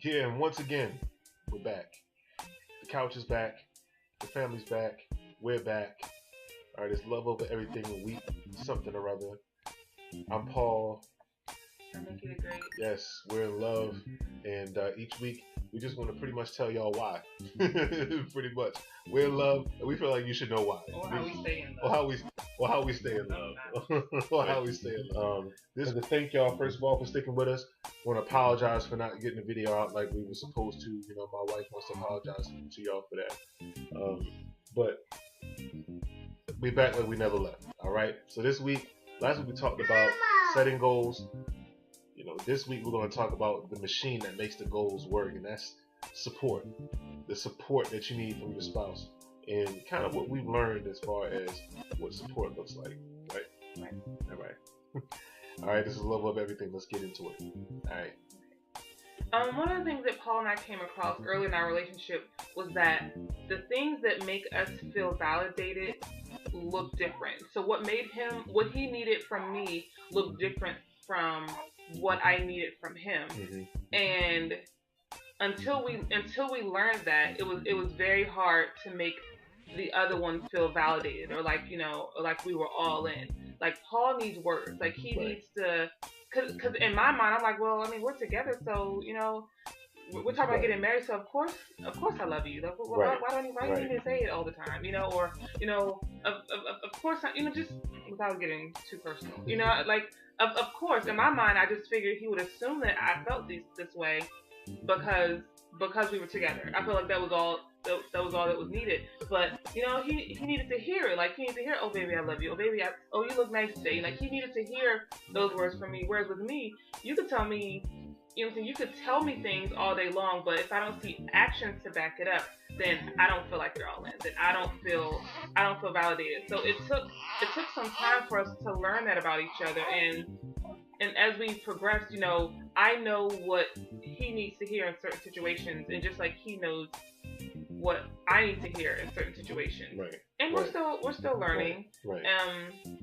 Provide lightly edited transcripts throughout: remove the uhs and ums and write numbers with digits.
Yeah, and once again, we're back. The couch is back. The family's back. We're back. All right, it's love over everything. Week something or other. I'm Paul. I'm making it great. Yes, we're in love, and each week we just want to pretty much tell y'all why. Pretty much, we're in love, and we feel like you should know why. Or how we stay in Or love. how we stay in love. Or how we stay in love. This is to thank y'all first of all for sticking with us. I want to apologize for not getting the video out like we were supposed to. You know, my wife wants to apologize to y'all for that. But we back like we never left. All right. So this week, last week we talked about setting goals. You know, this week we're going to talk about the machine that makes the goals work, and that's support. The support that you need from your spouse, and kind of what we've learned as far as what support looks like. Right? Right. All right. All right. This is Love of Everything. Let's get into it. All right. One of the things that Paul and I came across early in our relationship was that the things that make us feel validated look different. So what he needed from me looked different from what I needed from him. Mm-hmm. And until we learned that, it was very hard to make the other one feel validated or like we were all in. Like Paul needs words. Like he needs to, cause in my mind I'm like, well, I mean we're together, so we're talking about getting married, so of course I love you. Like, why don't you need to say it all the time? Of course, just without getting too personal. Of course, in my mind, I just figured he would assume that I felt this way because we were together. I feel like that was all that was needed. But he needed to hear it. Like he needed to hear, oh baby, I love you. Oh baby, you look nice today. Like he needed to hear those words from me. Whereas with me, you could tell me. You could tell me things all day long, but if I don't see actions to back it up, then I don't feel like you're all in. Then I don't feel validated. So it took some time for us to learn that about each other, and as we progressed, I know what he needs to hear in certain situations, and just like he knows what I need to hear in certain situations. Right. And we're still learning. Right.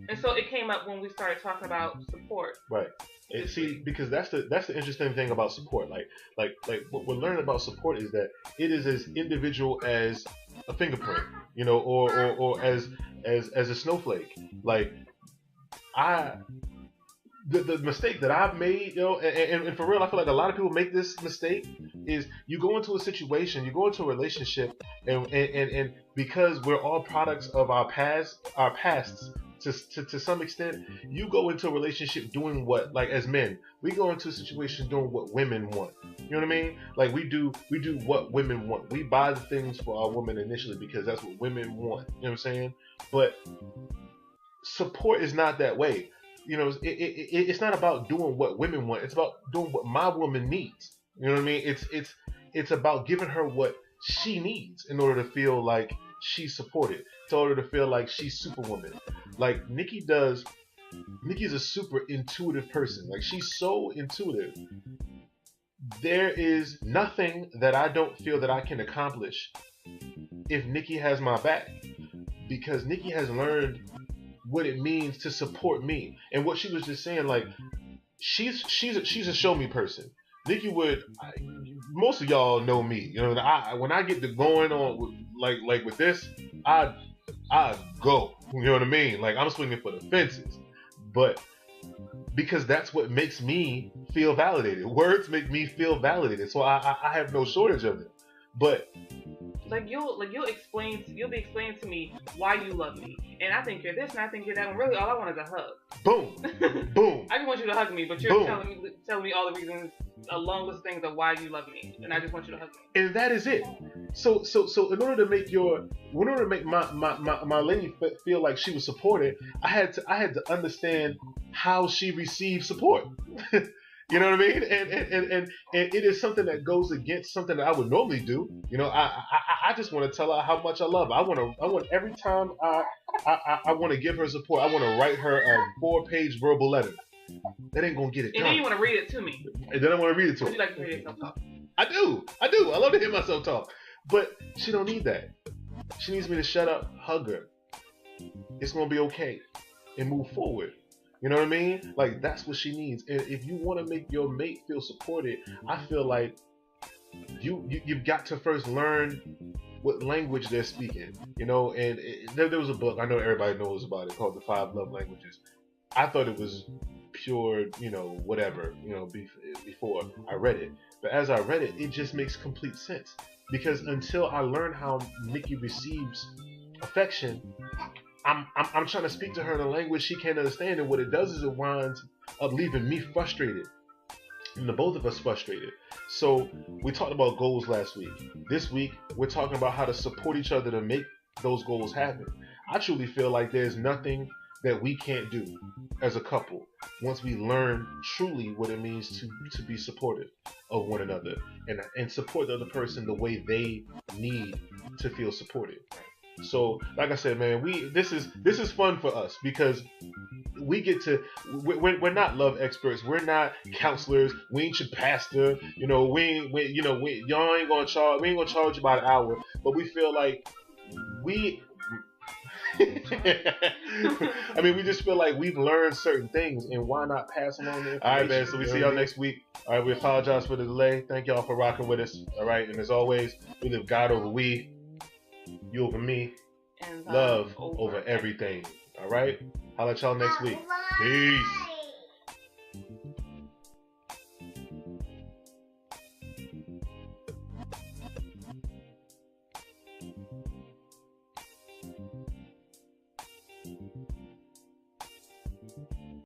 And so it came up when we started talking about support. Right. And see, because that's the interesting thing about support. Like what we're learning about support is that it is as individual as a fingerprint, or as a snowflake. Like the mistake that I've made, and for real, I feel like a lot of people make this mistake, is you go into a situation, you go into a relationship, and because we're all products of our pasts to some extent, you go into a relationship doing what, like as men, we go into a situation doing what women want. You know what I mean? Like we do what women want. We buy the things for our women initially because that's what women want. You know what I'm saying? But support is not that way. It's not about doing what women want. It's about doing what my woman needs. You know what I mean? It's about giving her what she needs in order to feel like she's supported, in order to feel like she's superwoman. Like Nikki's a super intuitive person. Like she's so intuitive. There is nothing that I don't feel that I can accomplish if Nikki has my back, because Nikki has learned what it means to support me. And what she was just saying, like she's a show me person. Nikki most of y'all know me. When I get to going on with this, I go. You know what I mean? Like I'm swinging for the fences, but because that's what makes me feel validated. Words make me feel validated, so I have no shortage of it. But you'll be explaining to me why you love me, and I think you're this, and I think you're that. And really, all I want is a hug. Boom, boom. I just want you to hug me, but you're telling me all the reasons, a long list of things of why you love me, and I just want you to hug me. And that is it. So in order to make my lady feel like she was supported, I had to understand how she received support. You know what I mean? And it is something that goes against something that I would normally do. I just want to tell her how much I love her. I want every time I want to give her support, I want to write her a 4-page verbal letter. That ain't gonna get it done. And then you want to read it to me. And then I want to read it to her. Would you like to hear yourself talk? I do. I love to hear myself talk. But she don't need that. She needs me to shut up, hug her. It's gonna be okay, and move forward. You know what I mean? Like that's what she needs. And if you want to make your mate feel supported, I feel like you've got to first learn what language they're speaking. And there was a book I know everybody knows about it called The Five Love Languages. I thought it was pure, whatever, before I read it. But as I read it, it just makes complete sense. Because until I learn how Nikki receives affection, I'm trying to speak to her in a language she can't understand, and what it does is it winds up leaving me frustrated, and the both of us frustrated. So we talked about goals last week. This week we're talking about how to support each other to make those goals happen. I truly feel like there's nothing that we can't do as a couple once we learn truly what it means to be supportive of one another and support the other person the way they need to feel supported. So, like I said, man, this is fun for us because we get to we're not love experts, we're not counselors, we ain't your pastor, y'all ain't gonna charge you by the hour, but we feel like we. I mean, we just feel like we've learned certain things, and why not pass them on? All right, man. So we see y'all next week. All right, we apologize for the delay. Thank y'all for rocking with us. All right, and as always, we live God over we, you over me, and love over everything. All right, holla at y'all next week. Peace.